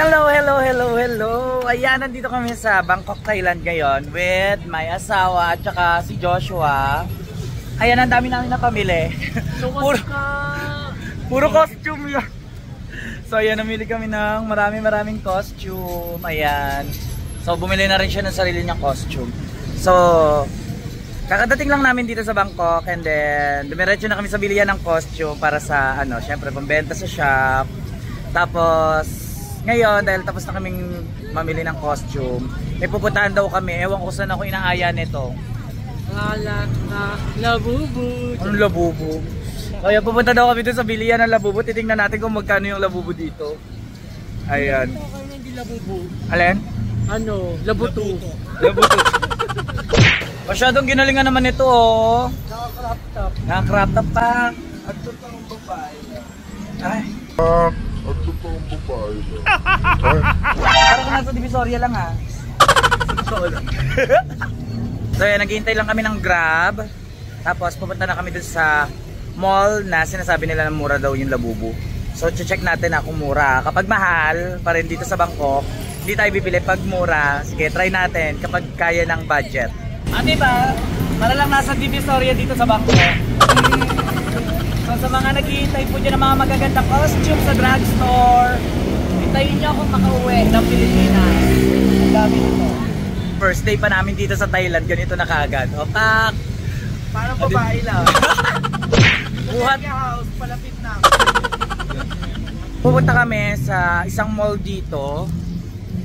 Hello, hello, hello, hello. Ayan, nandito kami sa Bangkok, Thailand ngayon with my asawa at saka si Joshua. Ayan, ang dami namin na pamili. Puro costume yun. So ayan, namili kami ng maraming costume. Ayan. So bumili na rin siya ng sarili niyang costume. So kakadating lang namin dito sa Bangkok and then dumiretso na kami sa bilihan ng costume para sa syempre pambenta sa shop. Tapos ngayon, dahil tapos na kaming mamili ng costume, may pupuntahan daw kami. Ewan ko saan ako inaaya nito. Ngalan na Labubu. Anong Labubu? Kaya pupunta daw kami doon sa bilihan ng Labubu. Titingnan natin kung magkano yung Labubu dito. Ayan. Hindi Labubu. Alin? Labutu. Labutu. Masyadong ginalingan naman ito, oh. Naka-crop top. Naka-crop top pa. At totoong babae. Ay. At totoong babae na. Parang nasa Divisoria lang, ha. So yan, naghihintay lang kami ng Grab. Tapos pupunta na kami dun sa mall na sinasabi nila na mura daw yung Labubu. So check natin na kung mura. Kapag mahal, pa rin dito sa Bangkok, hindi tayo bibili. Pag mura, sige, try natin kapag kaya ng budget. Diba? Para lang nasa Divisoria dito sa Bangkok. So sa mga naghihintay po dyan ng mga magagandang costume sa drugstore, hintayin nyo akong makauwi ng Pilipinas. Ang dami nito. First day pa namin dito sa Thailand, ganito na kaagad. Opak! Parang babae lang. Buhat! House, palapit na. Pupunta kami sa isang mall dito.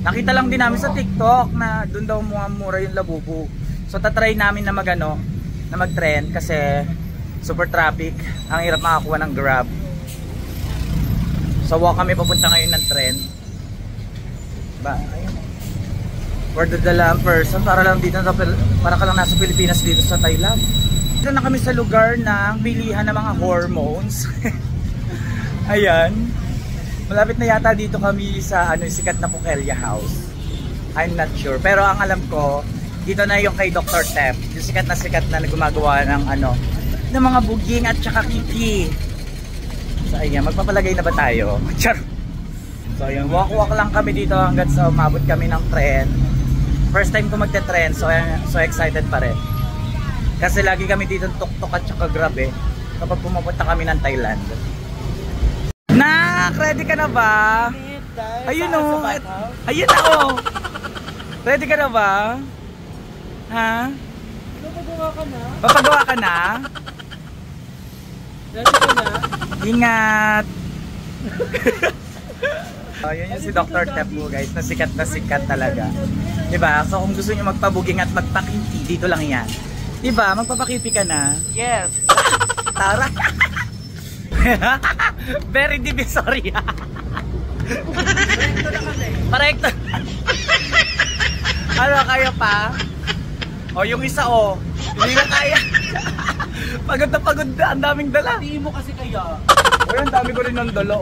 Nakita lang din namin sa TikTok na doon daw mura yung Labubu. So tatry namin na na mag-trend kasi super traffic. Ang hirap makakuha ng Grab. So walk kami papunta ngayon ng trend. Ba, ayun. For the dalang person, para lang dito para ka lang nasa Pilipinas dito sa Thailand. Dito na kami sa lugar ng bilihan ng mga hormones. Ayan. Malapit na yata dito kami sa sikat na Pukelia House. I'm not sure, pero ang alam ko dito na yung kay Dr. Tep, yung sikat na gumagawa ng ng mga buging at saka kiki. So ayan, magpapalagay na ba tayo? So ayan, walk lang kami dito hanggang sa umabot kami ng tren. First time ko magte-tren, so excited pa rin. Kasi lagi kami dito tuk-tuk at saka Grab kapag pumapunta kami ng Thailand. Ready ka na ba? Ayun o. Ayun na o. Ready ka na ba? Ha? Papagawa ka na? Papagawa ka na? Ready ka na? Ingat! Yun yung si Dr. Tep po guys, na sikat talaga. Diba? So kung gusto nyo magpabuging at magpakipi, dito lang yan. Diba? Magpapakipi ka na? Yes! Tara! Very Divisoria! Rekto na kasi. Parekto! Kaya pa? O yung isa hindi na kaya. Pagod na pagod na, ang daming dala. Hindi mo kasi kaya. Ang dami ko rin ng dala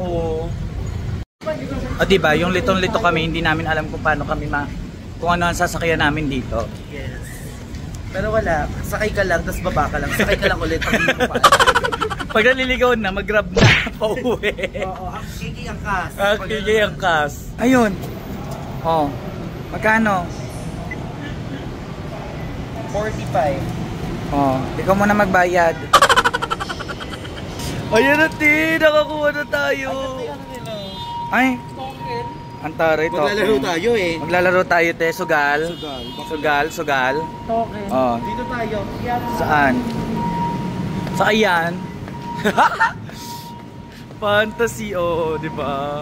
diba, yung litong-lito kami, hindi namin alam kung paano kami kung ano ang sasakyan namin dito. Yes. Pero wala, sakay ka lang, tapos baba ka lang. Sakay ka lang ulit. Pag naliligaw na, mag-grab na, pauwi. Oo, kiki ang kas. Kiki ang kas. Ayun. Magkano? 45. Ikaw muna magbayad. Ayan na, nakakuha na tayo. Ay, ang taray to. Maglalaro tayo Maglalaro tayo, te. Sugal. Sugal. Token. Dito tayo. Saan? Sa ayan. Fantasy, di ba?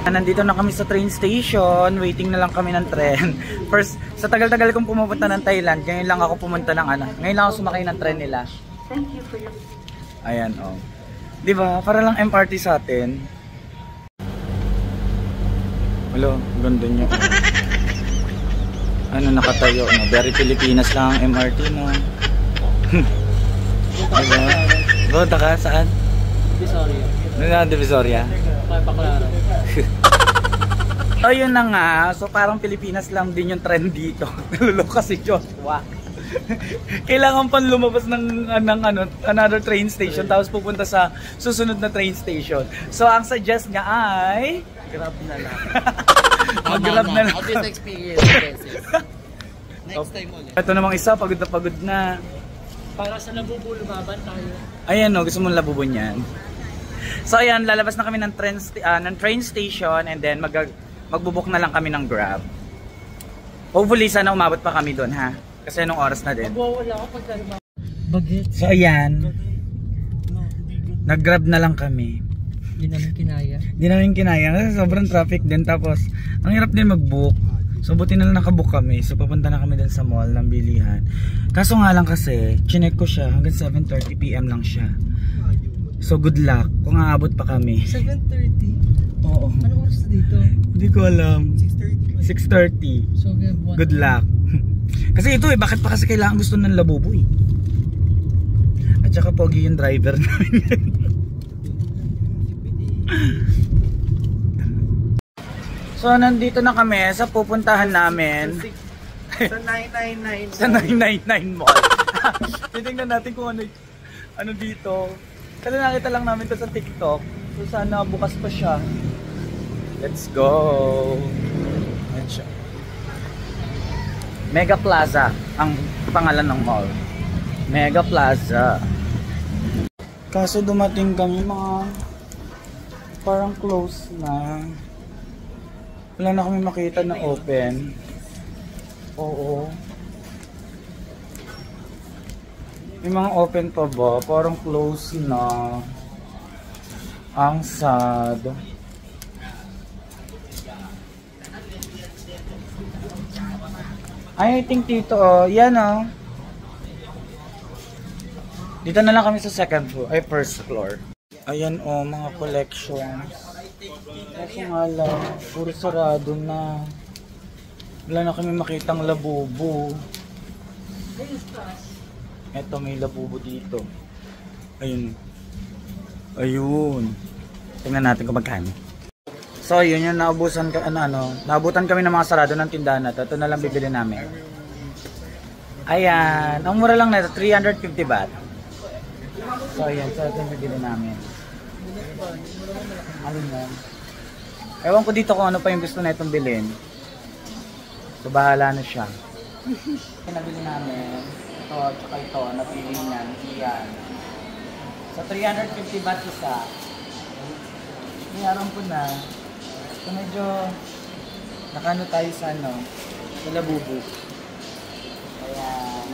Nandito na kami sa train station. Waiting na lang kami ng tren. First, sa tagal-tagal kong pumupunta ng Thailand, ngayon lang ako pumunta ng ngayon lang ako sumakay ng tren nila. Ayan, di ba? Para lang MRT sa atin. Hello, ganda niya. Nakatayo, no? Very Pilipinas lang ang MRT, no? Diba? Punta ka? Saan? Divisoria. Divisoria? Paklaro. Ayun na nga. So parang Pilipinas lang din yung trend dito. Naluloka si Joshua. Kailangan pang lumabas ng ano, another train station tapos pupunta sa susunod na train station. So ang suggest niya ay Grab na lang. mag-grab na lang. How this experience, Princess? Next time ulit. Ito namang isa, pagod na. Para sa Labubu, lumaban tayo. Ayan o, gusto mong labubo niyan. So ayan, lalabas na kami ng train station and then magbubuk na lang kami ng Grab. Hopefully sana umabot pa kami doon ha. Kasi anong oras na din. Wala ako pag bagit. So ayan, nag-Grab na lang kami. Hindi namin kinaya kasi sobrang traffic din. Tapos ang hirap din mag-book. So buti na lang nakabook kami. So papunta na kami din sa mall ng bilihan. Kaso nga lang kasi, chinek ko siya hanggang 7:30 PM lang siya. So good luck kung aabot pa kami. 7:30? Oo. Anong oras na dito? Hindi ko alam. 6:30. So we have one. Good luck. Kasi ito eh, bakit pa kasi kailangan gusto ng labubo eh. At saka pogi yung driver namin. So nandito na kami sa pupuntahan namin. Sa 999. Sa 999 Mall. Titingnan natin kung ano dito. Kasi nakita lang namin to sa TikTok. So sana bukas pa siya. Let's go. Ayan siya. Mega Plaza ang pangalan ng mall. Mega Plaza. Kaso dumating kami mga parang close na. Wala na kami makita na open. Oo. May mga open pa ba? Parang close na. Ang sad. Ay, I think dito oh. Yan oh. Dito na lang kami sa second floor. Ay, first floor. Ayan oh, mga collections. Kaso nga lang, puro sarado na. Wala na kami makitang labubo. Eto, may labubo dito. Ayun. Ayun. Tingnan natin kung magkano. So, yun yung naubusan ka, naabutan kami ng mga sarado ng tindahan na to. Ito na lang bibili namin. Ayan. Ang mura lang na ito, 350 baht. So, ayan. So, ito yung bibili namin. Alin yan? Ewan ko dito kung ano pa yung gusto na itong bilhin. So, bahala na siya. Nabili namin. Ito, tsaka ito. Napili niyan. Iyan. So, 350 baht isa. Niyaroon ko na. So, medyo nakano tayo sa sa labubo. Ayan.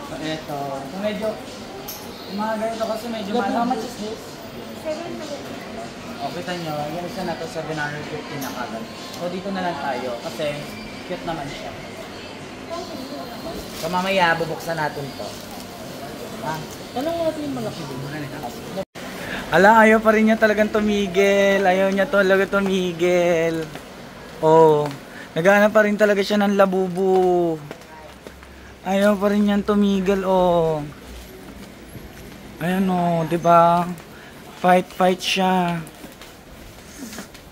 So, ito. So, medyo yung mga ganito kasi medyo mahal. How much is this? 700. O, kita nyo, yung isa na to 750 na kagad. So, dito na lang tayo kasi cute naman siya. So, mamaya bubuksan natin to. Ha? Tanong natin yung malaki din. Ala, ayaw pa rin niya talagang tumigil. Ayaw niya talaga tumigil. Oh, naghahanap pa rin talaga siya ng labubu. Ayaw pa rin niyan tumigil, oh. Ayan, oh, 'di ba? Fight siya.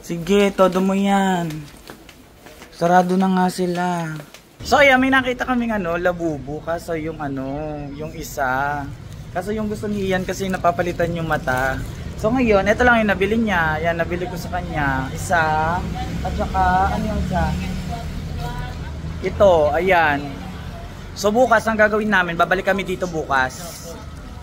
Sige, todo mo 'yan. Sarado na nga sila. So, ayan, may nakita kaming labubu kaso yung yung isa. Kaso yung gusto ni Ian kasi napapalitan yung mata. So ngayon, ito lang yung nabili niya. Yan, nabili ko sa kanya. Isa. At saka, ano yung isa? Ito, ayan. So bukas, ang gagawin namin, babalik kami dito bukas.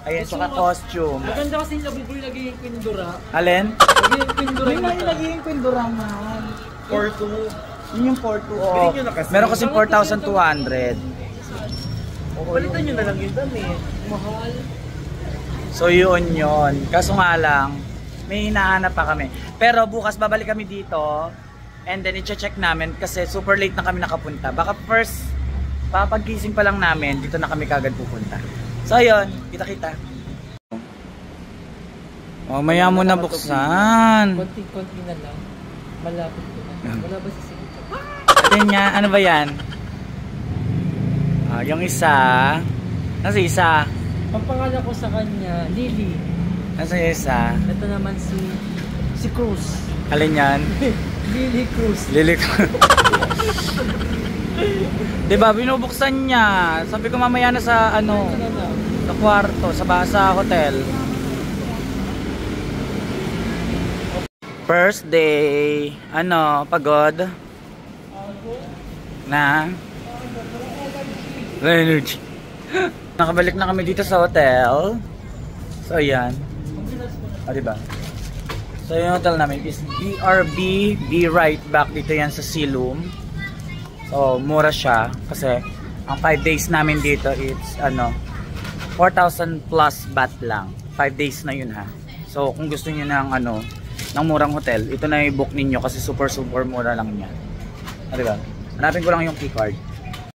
Ayan, saka costume. Maganda kasi yung labubo yung nagiging pindura. Alin? Nagiging pindura yung mata. Nagiging pindura man. 4-2. Yun yung 4-2. Oh. Meron kasi 4,200. Palitan nyo na lang yung damit. Mahal. So yun. Kaso nga lang, may hinahanap pa kami. Pero bukas babalik kami dito. And then i-check namin kasi super late na kami nakapunta. Baka first, papagising pa lang namin, dito na kami kagad pupunta. So yun, kita-kita. Oh, maya mo na buksan. Konti-konti na lang. Malapit ko na. Wala ba si Sigito? Atin nga, ano ba yan? Yung isa. Nasa isa? Ang pangalan ko sa kanya, Lily. Nasa isa? Ito naman si Cruz. Alin yan? Lily Cruz. Lily Cruz. Diba, binubuksan niya. Sabi ko mamaya na sa ano, sa kwarto, sa hotel. First day, ano, pagod? Na? Energy. Nakabalik na kami dito sa hotel. So, ayan. O, diba? So, yung hotel namin is BRB, Be Right Back. Dito yan sa Siloam. So, mura siya. Kasi, ang 5 days namin dito, it's, ano, 4,000 plus baht lang. 5 days na yun, ha. So, kung gusto niyo ng, ano, ng murang hotel, ito na i-book ninyo kasi super mura lang niya. O, diba? Hanapin ko lang yung key card.